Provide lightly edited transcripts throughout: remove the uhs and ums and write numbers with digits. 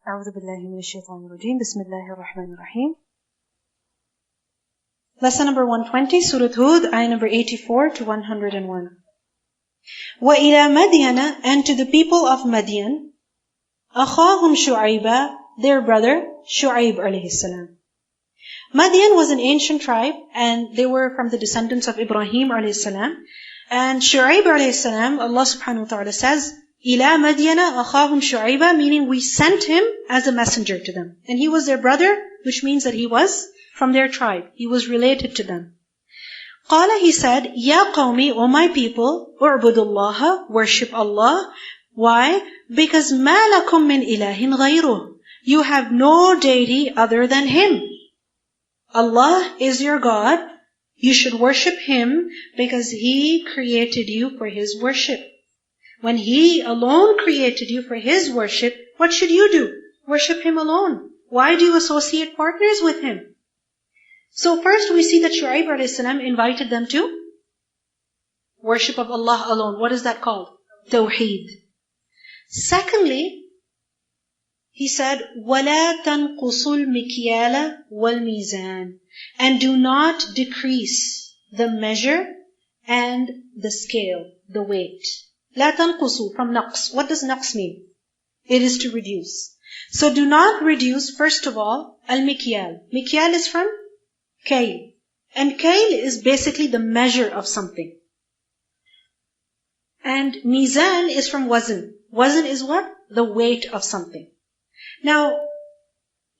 أعوذ بالله من الشيطان الرجيم بسم الله الرحمن الرحيم. Lesson number 120, Surah Hud, ayah number 84 to 101. وَإِلَى مَدْيَنَ, and to the people of Madian, أَخَاهُمْ شُعَيْبًا, their brother Shu'aib alayhi salam. Madian was an ancient tribe and they were from the descendants of Ibrahim alayhi salam. And Shu'aib alayhi salam, Allah subhanahu wa ta'ala says, إِلَى مَدْيَنَ أَخَاهُمْ شُعَيْبًا, meaning we sent him as a messenger to them. And he was their brother, which means that he was from their tribe. He was related to them. قَالَ, he said, يَا قَوْمِ, O my people, اُعْبُدُ اللَّهَ, worship Allah. Why? Because مَا لَكُم مِّنْ إِلَهٍ غَيْرُهُ, you have no deity other than Him. Allah is your God. You should worship Him because He created you for His worship. When He alone created you for His worship, what should you do? Worship Him alone. Why do you associate partners with Him? So first we see that Shu'aib alayhi salam invited them to worship of Allah alone. What is that called? Tawheed. Secondly, he said, وَلَا تَنْقُصُوا الْمِكْيَالَ وَالْمِيزَانَ, and do not decrease the measure and the scale, the weight. لَا تَنْقُصُوا, from naqs. What does naqs mean? It is to reduce. So do not reduce, first of all, al-mikyal. Mikyal is from kail. And kail is basically the measure of something. And mizan is from wazn. Wazn is what? The weight of something. Now,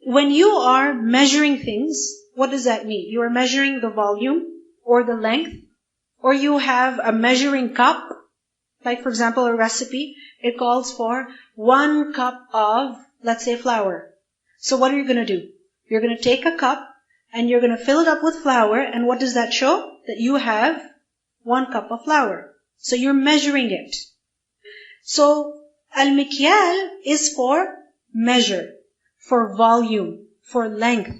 when you are measuring things, what does that mean? You are measuring the volume or the length, or you have a measuring cup. Like for example, a recipe, it calls for 1 cup of, let's say, flour. So what are you going to do? You're going to take a cup and you're going to fill it up with flour, and what does that show? That you have 1 cup of flour. So you're measuring it. So al-mikyal is for measure, for volume, for length.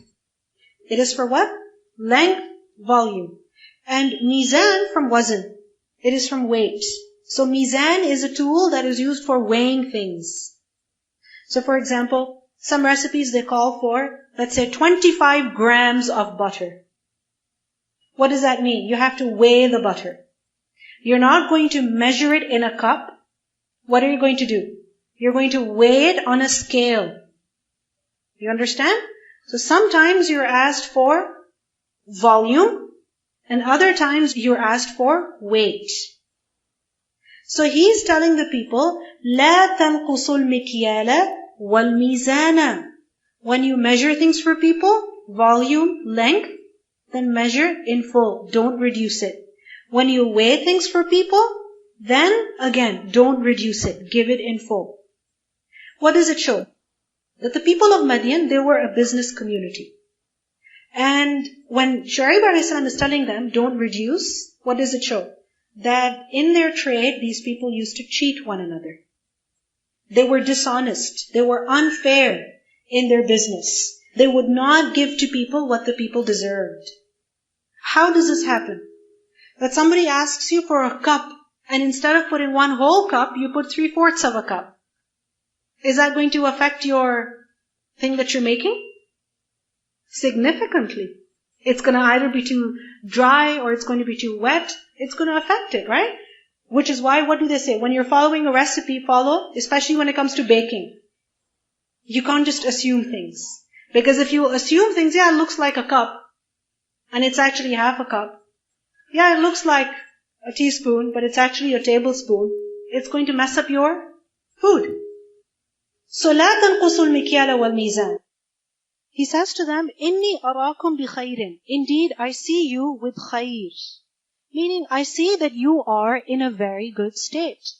It is for what? Length, volume. And mizan from wazn. It is from weight. So mizan is a tool that is used for weighing things. So for example, some recipes they call for, let's say 25 grams of butter. What does that mean? You have to weigh the butter. You're not going to measure it in a cup. What are you going to do? You're going to weigh it on a scale. You understand? So sometimes you're asked for volume, and other times you're asked for weight. So he's telling the people, لا تنقصوا المكيال والميزان. When you measure things for people, volume, length, then measure in full. Don't reduce it. When you weigh things for people, then again, don't reduce it. Give it in full. What does it show? That the people of Madian, they were a business community. And when Shu'aib alayhi salam is telling them, don't reduce, what does it show? That in their trade, these people used to cheat one another. They were dishonest. They were unfair in their business. They would not give to people what the people deserved. How does this happen? That somebody asks you for a cup, and instead of putting 1 whole cup, you put 3/4 of a cup. Is that going to affect your thing that you're making? Significantly. It's going to either be too dry or it's going to be too wet. It's going to affect it, right? Which is why, what do they say? When you're following a recipe, follow, especially when it comes to baking. You can't just assume things. Because if you assume things, yeah, it looks like a cup, and it's actually half a cup. Yeah, it looks like a teaspoon, but it's actually a tablespoon. It's going to mess up your food. So لا تنقصوا المكيال والميزان. He says to them, إني أراكم بخير. Indeed, I see you with khayr. Meaning, I see that you are in a very good state.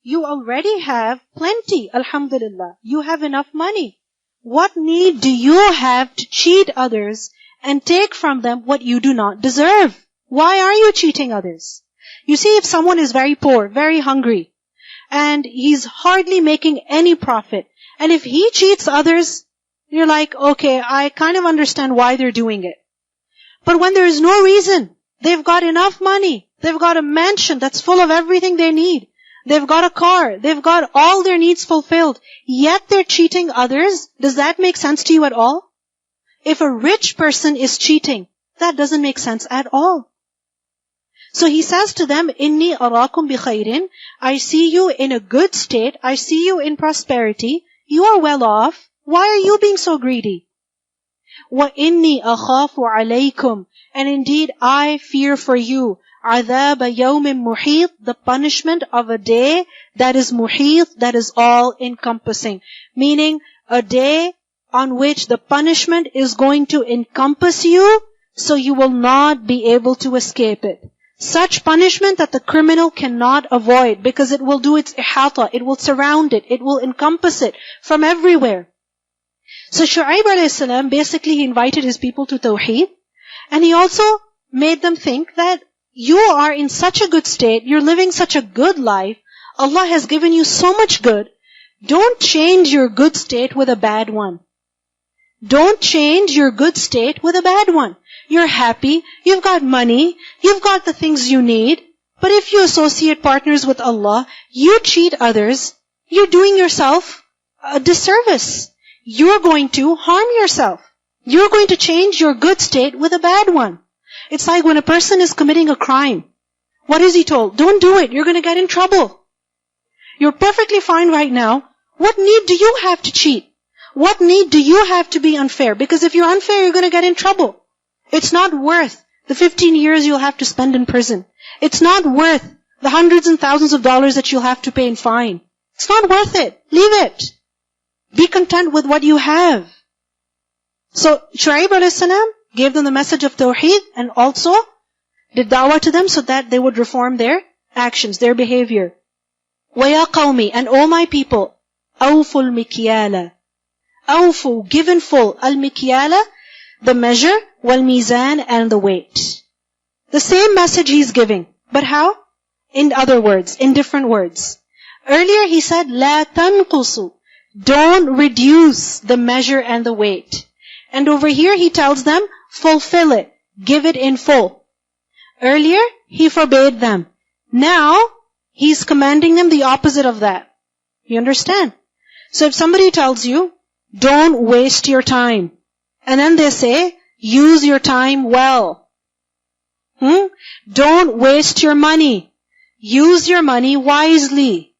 You already have plenty, alhamdulillah. You have enough money. What need do you have to cheat others and take from them what you do not deserve? Why are you cheating others? You see, if someone is very poor, very hungry, and he's hardly making any profit, and if he cheats others, you're like, okay, I kind of understand why they're doing it. But when there is no reason, they've got enough money, they've got a mansion that's full of everything they need, they've got a car, they've got all their needs fulfilled, yet they're cheating others. Does that make sense to you at all? If a rich person is cheating, that doesn't make sense at all. So he says to them, Inni arakum bi khairin, I see you in a good state, I see you in prosperity, you are well off, why are you being so greedy? Wa inni akhafu alaykum, and indeed I fear for you, عَذَابَ يَوْمٍ مُحِيطٍ, the punishment of a day that is muhit, that is all-encompassing. Meaning, a day on which the punishment is going to encompass you, so you will not be able to escape it. Such punishment that the criminal cannot avoid, because it will do its ihata, it will surround it, it will encompass it from everywhere. So Shu'aib alayhi salam, basically he invited his people to Tawheed, and he also made them think that you are in such a good state, you're living such a good life, Allah has given you so much good, don't change your good state with a bad one. Don't change your good state with a bad one. You're happy, you've got money, you've got the things you need, but if you associate partners with Allah, you cheat others, you're doing yourself a disservice. You're going to harm yourself. You're going to change your good state with a bad one. It's like when a person is committing a crime. What is he told? Don't do it, you're going to get in trouble. You're perfectly fine right now. What need do you have to cheat? What need do you have to be unfair? Because if you're unfair, you're going to get in trouble. It's not worth the 15 years you'll have to spend in prison. It's not worth the hundreds and thousands of dollars that you'll have to pay in fine. It's not worth it. Leave it. Be content with what you have. So Shu'aib alayhi salam gave them the message of Tawheed and also did da'wah to them so that they would reform their actions, their behavior. وَيَا قَوْمِ, and all my people, أَوْفُوا الْمِكْيَالَ. أَوْفُوا, give in full, الْمِكْيَالَ, the measure, وَالْمِيزَانَ, and the weight. The same message he's giving, but how? In other words, in different words. Earlier he said, لَا تَنْقُصُوا, don't reduce the measure and the weight. And over here he tells them, fulfill it, give it in full. Earlier he forbade them. Now he's commanding them the opposite of that. You understand? So if somebody tells you, don't waste your time, and then they say, use your time well. Don't waste your money. Use your money wisely.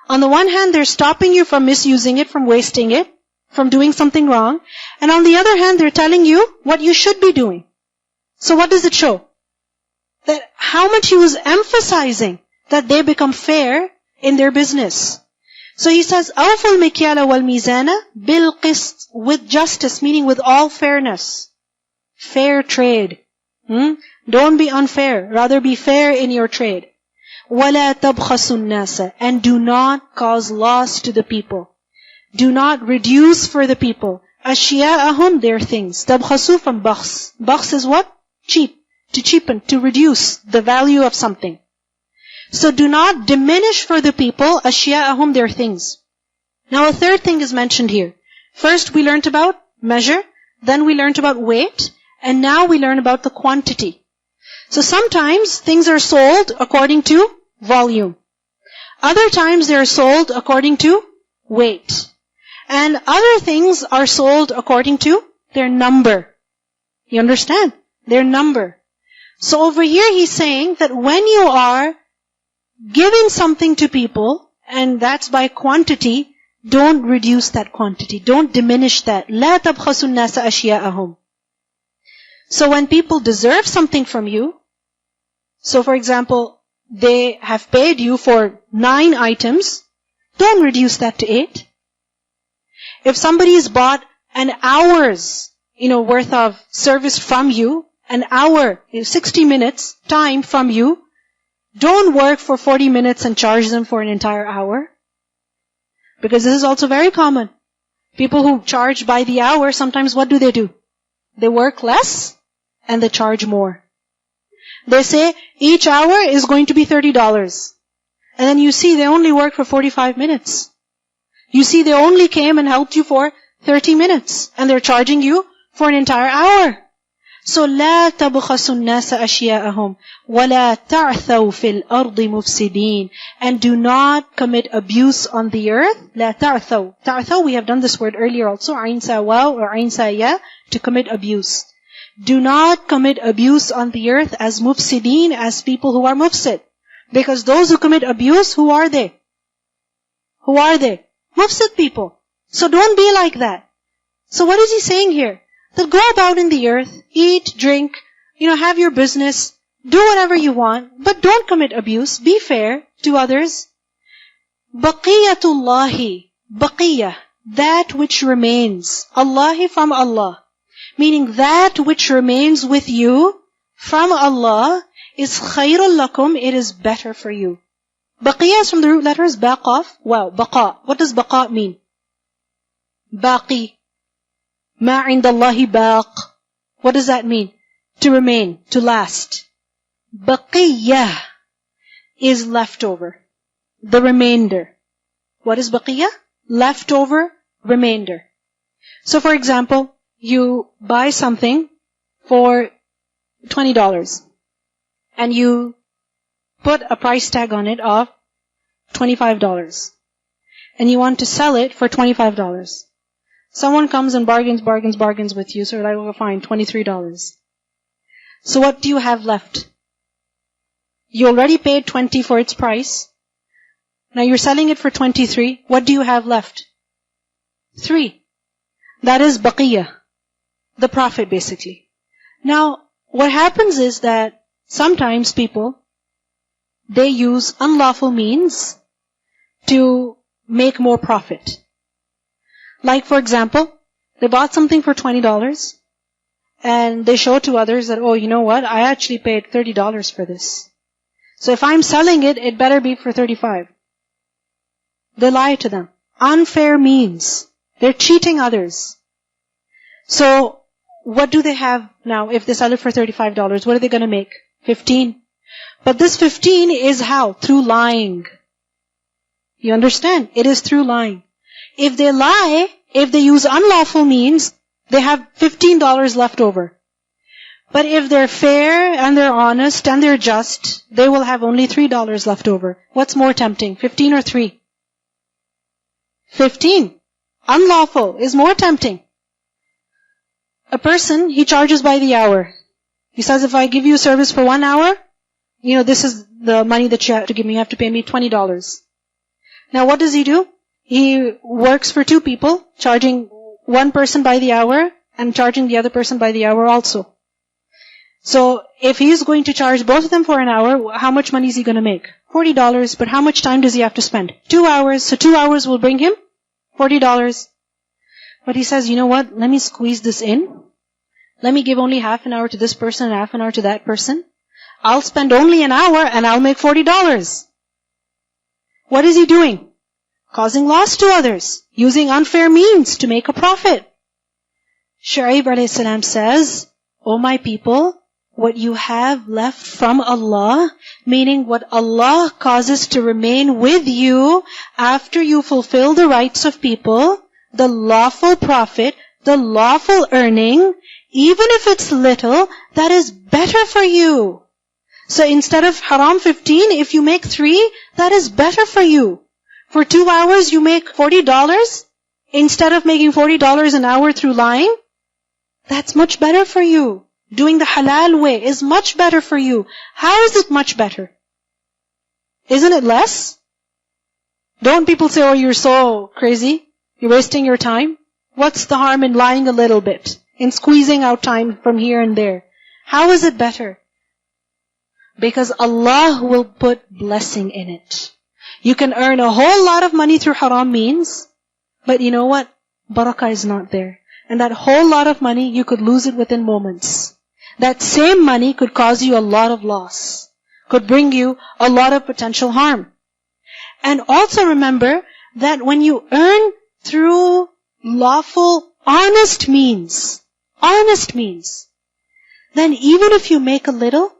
On the one hand, they're stopping you from misusing it, from wasting it, from doing something wrong. And on the other hand, they're telling you what you should be doing. So what does it show? That how much he was emphasizing that they become fair in their business. So he says, أَوْفُوا الْمِكْيَالَ وَالْمِيزَانَ بِالْقِسْطِ, with justice, meaning with all fairness. Fair trade. Don't be unfair, rather be fair in your trade. وَلَا تَبْخَسُوا النَّاسَ, and do not cause loss to the people. Do not reduce for the people. أَشْيَاءَهُمْ, their things. تَبْخَسُوا from bakhs. Bakhs is what? Cheap. To cheapen, to reduce the value of something. So do not diminish for the people أَشْيَاءَهُمْ, their things. Now a third thing is mentioned here. First we learned about measure, then we learned about weight, and now we learn about the quantity. So sometimes things are sold according to volume. Other times they are sold according to weight. And other things are sold according to their number. You understand? Their number. So over here he's saying that when you are giving something to people, and that's by quantity, don't reduce that quantity. Don't diminish that. لَا تَبْخَسُوا النَّاسَ أَشْيَاءَهُمْ. So when people deserve something from you, so for example, they have paid you for 9 items, don't reduce that to 8. If somebody's bought an hour's, worth of service from you, an hour, 60 minutes time from you, don't work for 40 minutes and charge them for an entire hour. Because this is also very common. People who charge by the hour, sometimes what do? They work less and they charge more. They say each hour is going to be $30. And then you see they only work for 45 minutes. You see they only came and helped you for 30 minutes. And they're charging you for an entire hour. So لا تبخسوا الناس أشياءهم ولا تعثوا في الأرض مفسدين. And do not commit abuse on the earth. لا تعثوا. تعثوا, we have done this word earlier also. عين سا واو or عين سا يا, to commit abuse. Do not commit abuse on the earth as mufsideen, as people who are mufsid. Because those who commit abuse, who are they? Who are they? Mufsid people. So don't be like that. So what is he saying here? That go about in the earth, eat, drink, have your business, do whatever you want, but don't commit abuse, be fair to others. Baqiyatullahi, baqiyah, that which remains. Allahi, from Allah. Meaning that which remains with you from Allah is khayrul lakum, it is better for you. Baqiyah is from the root letters baqaf, wow, baqa. What does baqa mean? Baqi. Ma indallahi baq. What does that mean? To remain, to last. Baqiyah is leftover, the remainder. What is baqiyah? Leftover, remainder. So for example, you buy something for $20 and you put a price tag on it of $25 and you want to sell it for $25. Someone comes and bargains with you, so you're like, well, fine, $23. So what do you have left? You already paid $20 for its price. Now you're selling it for $23. What do you have left? $3. That is baqiyah, the profit basically. Now, what happens is that sometimes people, they use unlawful means to make more profit. Like for example, they bought something for $20 and they show to others that, oh, you know what, I actually paid $30 for this. So if I'm selling it, it better be for $35. They lie to them. Unfair means. They're cheating others. So what do they have now if they sell it for $35? What are they going to make? 15. But this 15 is how? Through lying. You understand? It is through lying. If they lie, if they use unlawful means, they have $15 left over. But if they're fair and they're honest and they're just, they will have only $3 left over. What's more tempting, 15 or 3? 15. Unlawful is more tempting. A person, he charges by the hour. He says, if I give you a service for 1 hour, this is the money that you have to give me. You have to pay me $20. Now what does he do? He works for 2 people, charging one person by the hour and charging the other person by the hour also. So if he's going to charge both of them for an hour, how much money is he going to make? $40. But how much time does he have to spend? 2 hours. So 2 hours will bring him $40. But he says, you know what? Let me squeeze this in. Let me give only half an hour to this person and half an hour to that person. I'll spend only an hour and I'll make $40. What is he doing? Causing loss to others, using unfair means to make a profit. Shu'aib alayhi salam says, O my people, what you have left from Allah, meaning what Allah causes to remain with you after you fulfill the rights of people, the lawful profit, the lawful earning, even if it's little, that is better for you. So instead of haram 15, if you make 3, that is better for you. For 2 hours you make $40, instead of making $40 an hour through lying, that's much better for you. Doing the halal way is much better for you. How is it much better? Isn't it less? Don't people say, oh, you're so crazy, you're wasting your time? What's the harm in lying a little bit, in squeezing out time from here and there? How is it better? Because Allah will put blessing in it. You can earn a whole lot of money through haram means, but you know what? Barakah is not there. And that whole lot of money, you could lose it within moments. That same money could cause you a lot of loss, could bring you a lot of potential harm. And also remember that when you earn through lawful, honest means, then even if you make a little,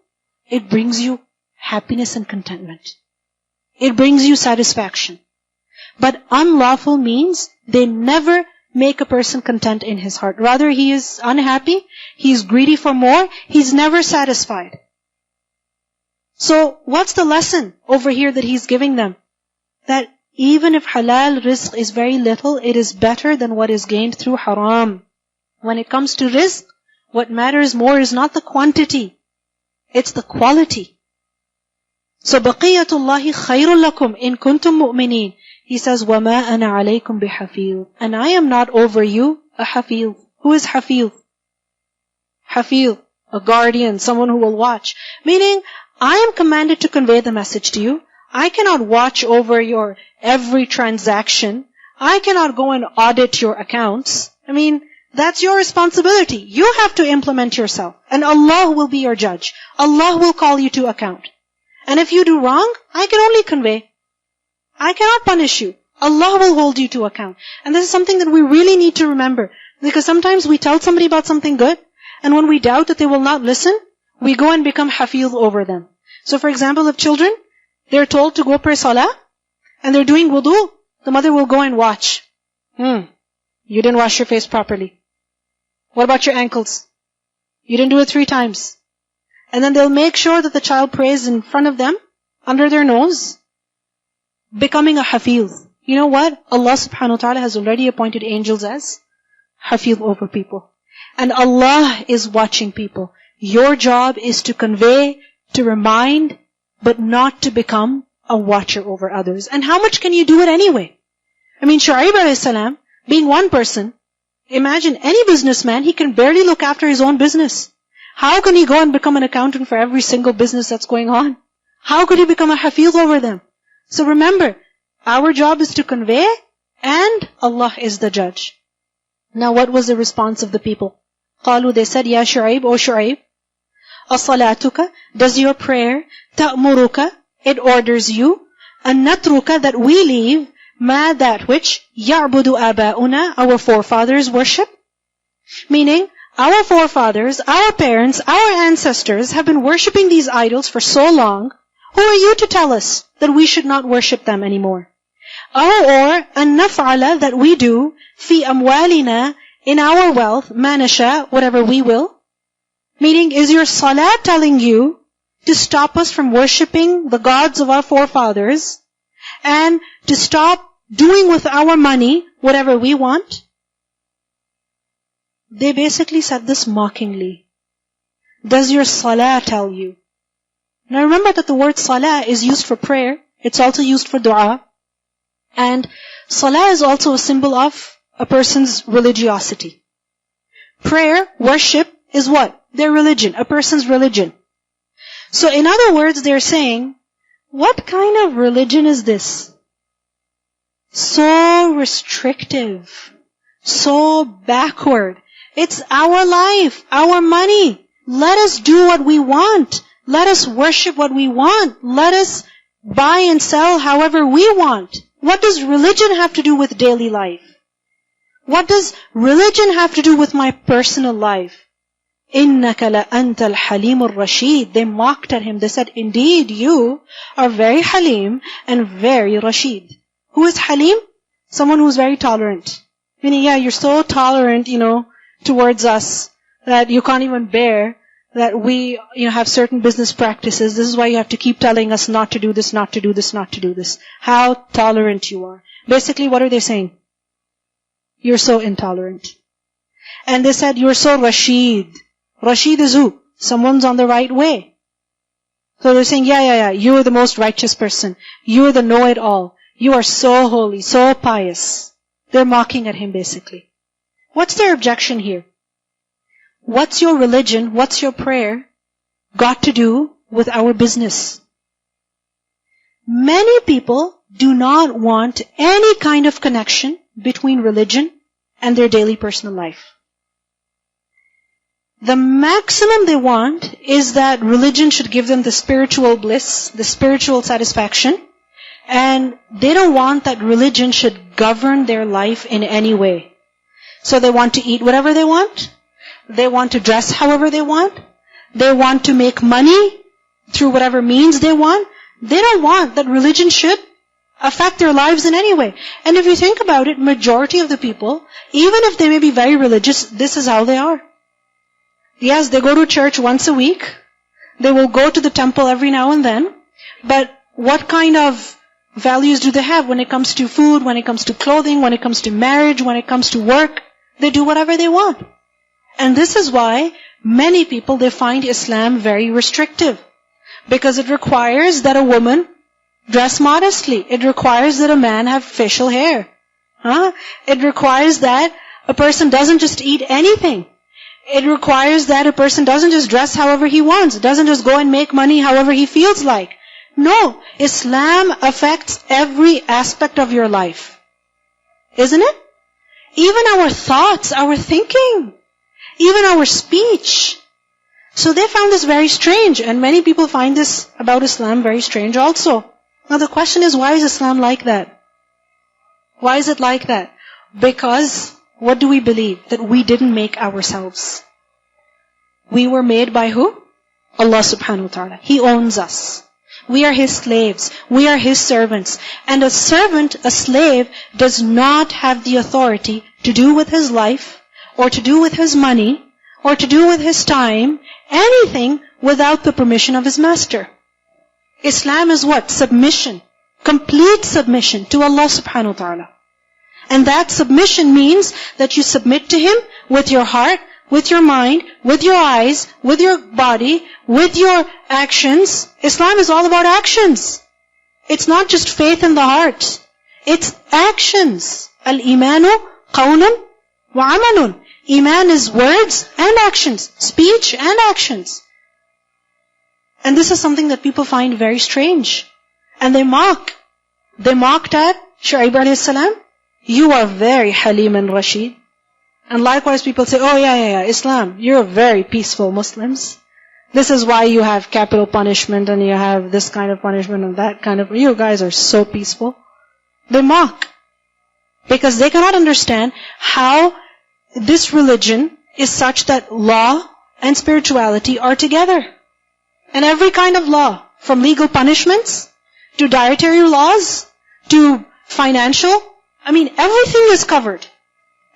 it brings you happiness and contentment. It brings you satisfaction. But unlawful means, they never make a person content in his heart. Rather, he is unhappy, he's greedy for more, he's never satisfied. So, what's the lesson over here that he's giving them? That even if halal rizq is very little, it is better than what is gained through haram. When it comes to rizq, what matters more is not the quantity, it's the quality. So, baqiyatullahi khayrun lakum in kuntum mu'mineen. He says, وَمَا أَنَا عَلَيْكُمْ بِحَفِيظٍ. And I am not over you a hafiz. Who is hafiz? Hafiz, a guardian, someone who will watch. Meaning, I am commanded to convey the message to you. I cannot watch over your every transaction. I cannot go and audit your accounts. That's your responsibility. You have to implement yourself. And Allah will be your judge. Allah will call you to account. And if you do wrong, I can only convey. I cannot punish you. Allah will hold you to account. And this is something that we really need to remember. Because sometimes we tell somebody about something good, and when we doubt that they will not listen, we go and become hafiz over them. So for example, if children, they're told to go pray salah, and they're doing wudu, the mother will go and watch. You didn't wash your face properly. What about your ankles? You didn't do it 3 times. And then they'll make sure that the child prays in front of them, under their nose, becoming a hafiz. You know what? Allah subhanahu wa ta'ala has already appointed angels as hafiz over people. And Allah is watching people. Your job is to convey, to remind, but not to become a watcher over others. And how much can you do it anyway? Shu'aib alayhi salam, being one person, imagine any businessman, he can barely look after his own business. How can he go and become an accountant for every single business that's going on? How could he become a hafiz over them? So remember, our job is to convey, and Allah is the judge. Now what was the response of the people? قالوا, they said, Ya Shu'aib, O Shu'aib, أَصَلَاتُكَ, does your prayer, تَأْمُرُكَ, it orders you, أَن نَتْرُكَ, that we leave, مَا, that which, يَعْبُدُ آبَاؤُنَا, our forefathers worship? Meaning, our forefathers, our parents, our ancestors have been worshipping these idols for so long. Who are you to tell us that we should not worship them anymore? Or أَن نَفْعَلَ, that we do, فِي أَمْوَالِنَا, in our wealth, مَا نَشَاء, whatever we will. Meaning, is your salah telling you to stop us from worshipping the gods of our forefathers and to stop doing with our money whatever we want? They basically said this mockingly. Does your salah tell you? Now remember that the word salah is used for prayer. It's also used for dua. And salah is also a symbol of a person's religiosity. Prayer, worship, is what? Their religion, a person's religion. So in other words, they're saying, what kind of religion is this? So restrictive, so backward. It's our life, our money. Let us do what we want. Let us worship what we want. Let us buy and sell however we want. What does religion have to do with daily life? What does religion have to do with my personal life? إِنَّكَ لَأَنْتَ الْحَلِيمُ الرَّشِيدُ. They mocked at him. They said, indeed, you are very halim and very rashid. Who is halim? Someone who is very tolerant. Meaning, you're so tolerant, towards us that you can't even bear that we, have certain business practices. This is why you have to keep telling us not to do this, not to do this, not to do this. How tolerant you are. Basically, what are they saying? You're so intolerant. And they said, you're so Rashid. Rashid is who? Someone's on the right way. So they're saying, you're the most righteous person. You're the know-it-all. You are so holy, so pious. They're mocking at him basically. What's their objection here? What's your religion, what's your prayer got to do with our business? Many people do not want any kind of connection between religion and their daily personal life. The maximum they want is that religion should give them the spiritual bliss, the spiritual satisfaction, and they don't want that religion should govern their life in any way. So they want to eat whatever they want, they want to dress however they want, they want to make money through whatever means they want. They don't want that religion should affect their lives in any way. And if you think about it, majority of the people, even if they may be very religious, this is how they are. Yes, they go to church once a week. They will go to the temple every now and then. But what kind of values do they have when it comes to food, when it comes to clothing, when it comes to marriage, when it comes to work? They do whatever they want. And this is why many people, they find Islam very restrictive. Because it requires that a woman dress modestly. It requires that a man have facial hair. It requires that a person doesn't just eat anything. It requires that a person doesn't just dress however he wants. Doesn't just go and make money however he feels like. No, Islam affects every aspect of your life. Isn't it? Even our thoughts, our thinking, even our speech. So they found this very strange, and many people find this about Islam very strange also. Now the question is, why is Islam like that? Why is it like that? Because, what do we believe? That we didn't make ourselves. We were made by who? Allah subhanahu wa ta'ala. He owns us. We are His slaves. We are His servants. And a servant, a slave, does not have the authority to do with his life, or to do with his money, or to do with his time, anything without the permission of his master. Islam is what? Submission. Complete submission to Allah subhanahu wa ta'ala. And that submission means that you submit to Him with your heart, with your mind, with your eyes, with your body, with your actions. Islam is all about actions. It's not just faith in the heart. It's actions. Al-imanu qawlun wa amalun. Iman is words and actions. Speech and actions. And this is something that people find very strange. And they mock. They mocked at Shu'aib alayhi salam. You are very Halim and Rashid. And likewise people say, oh yeah, Islam, you're very peaceful Muslims. This is why you have capital punishment and you have this kind of punishment and that kind of, you guys are so peaceful. They mock. Because they cannot understand how this religion is such that law and spirituality are together. And every kind of law, from legal punishments, to dietary laws, to financial, everything is covered.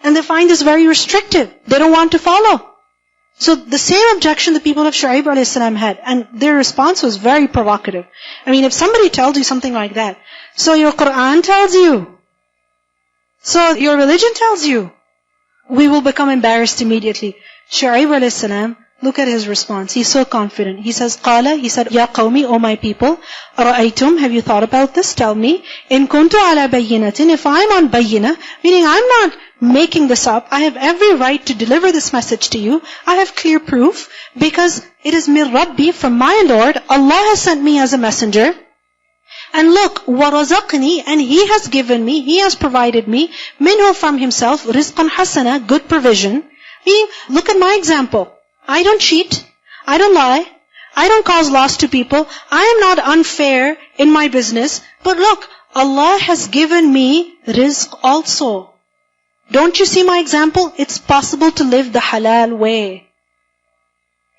And they find this very restrictive. They don't want to follow. So the same objection the people of Shu'aib alayhi salam had, and their response was very provocative. If somebody tells you something like that, so your Qur'an tells you, so your religion tells you, we will become embarrassed immediately. Shu'aib alayhi salam, look at his response. He's so confident. He says, he said, Ya qawmi, O my people, ara'aytum, have you thought about this? Tell me, in kuntu ala bayyinatin, if I'm on bayyinah, meaning I'm not making this up, I have every right to deliver this message to you. I have clear proof, because it is min Rabbi, from my Lord. Allah has sent me as a messenger. And look, وَرَزَقْنِي, and He has given me, He has provided me, minhu, from Himself, rizqan hasana, good provision. Meaning, look at my example. I don't cheat. I don't lie. I don't cause loss to people. I am not unfair in my business. But look, Allah has given me rizq also. Don't you see my example? It's possible to live the halal way.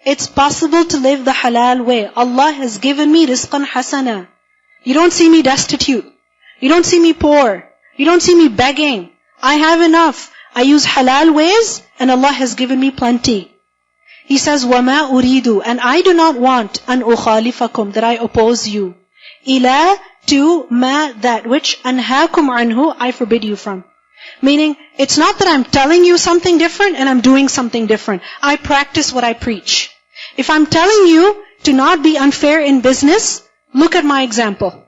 It's possible to live the halal way. Allah has given me rizqan hasana. You don't see me destitute. You don't see me poor. You don't see me begging. I have enough. I use halal ways, and Allah has given me plenty. He says, وَمَا أُرِيدُ, and I do not want an أُخَالِفَكُمْ, that I oppose you. إِلَى, to مَا, that which أَنْهَاكُمْ عَنْهُ, I forbid you from. Meaning, it's not that I'm telling you something different and I'm doing something different. I practice what I preach. If I'm telling you to not be unfair in business, look at my example.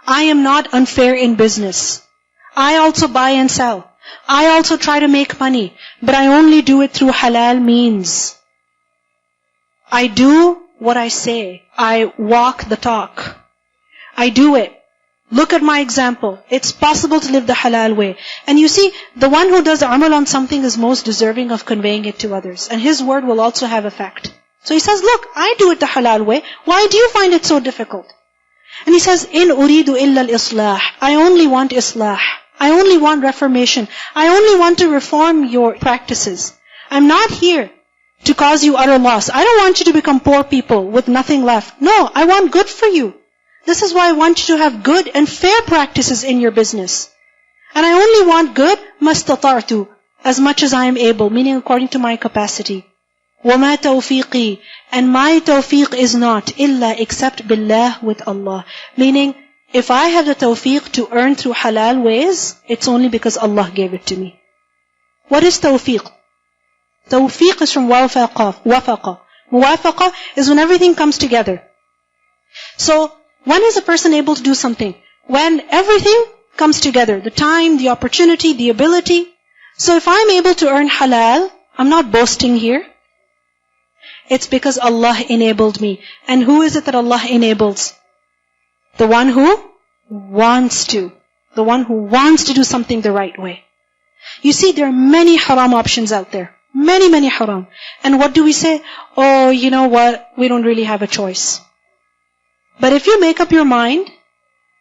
I am not unfair in business. I also buy and sell. I also try to make money, but I only do it through halal means. I do what I say. I walk the talk. I do it. Look at my example. It's possible to live the halal way. And you see, the one who does amal on something is most deserving of conveying it to others. And his word will also have effect. So he says, look, I do it the halal way. Why do you find it so difficult? And he says, in uridu illa al-islah. I only want islah. I only want reformation. I only want to reform your practices. I'm not here to cause you utter loss. I don't want you to become poor people with nothing left. No, I want good for you. This is why I want you to have good and fair practices in your business. And I only want good, mastata'tu, as much as I am able, meaning according to my capacity. وَمَا تَوْفِيقِي, and my tawfiq is not illa except billah, with Allah. Meaning, if I have the tawfiq to earn through halal ways, it's only because Allah gave it to me. What is tawfiq? Tawfiq is from wafaqa. Muwafaqa is when everything comes together. So, when is a person able to do something? When everything comes together. The time, the opportunity, the ability. So if I'm able to earn halal, I'm not boasting here. It's because Allah enabled me. And who is it that Allah enables? The one who wants to. The one who wants to do something the right way. You see, there are many haram options out there. Many, many haram. And what do we say? Oh, you know what? We don't really have a choice. But if you make up your mind,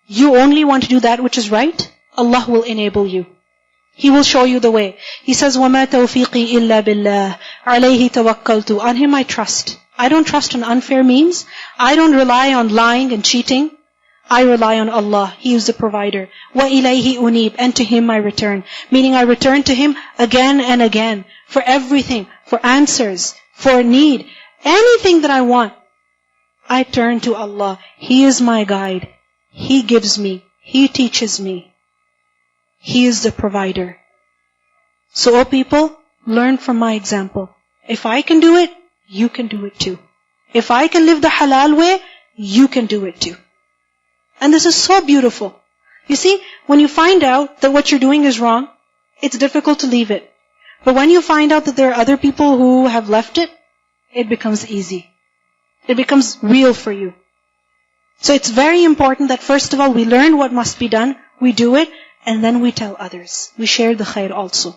you only want to do that which is right, Allah will enable you. He will show you the way. He says, وَمَا تَوْفِيقِي إِلَّا بِاللَّهِ عَلَيْهِ تَوَكَّلْتُ. On Him I trust. I don't trust on unfair means. I don't rely on lying and cheating. I rely on Allah. He is the provider. وَإِلَيْهِ أُنِيبُ. And to Him I return. Meaning I return to Him again and again. For everything. For answers. For need. Anything that I want. I turn to Allah. He is my guide. He gives me. He teaches me. He is the provider. So, O people, learn from my example. If I can do it, you can do it too. If I can live the halal way, you can do it too. And this is so beautiful. You see, when you find out that what you're doing is wrong, it's difficult to leave it. But when you find out that there are other people who have left it, it becomes easy. It becomes real for you. So it's very important that first of all we learn what must be done, we do it, and then we tell others. We share the khair also.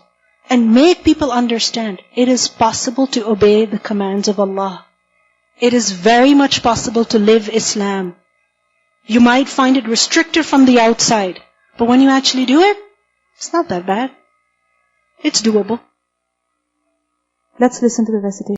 And make people understand it is possible to obey the commands of Allah. It is very much possible to live Islam. You might find it restricted from the outside, but when you actually do it, it's not that bad. It's doable. Let's listen to the recitation.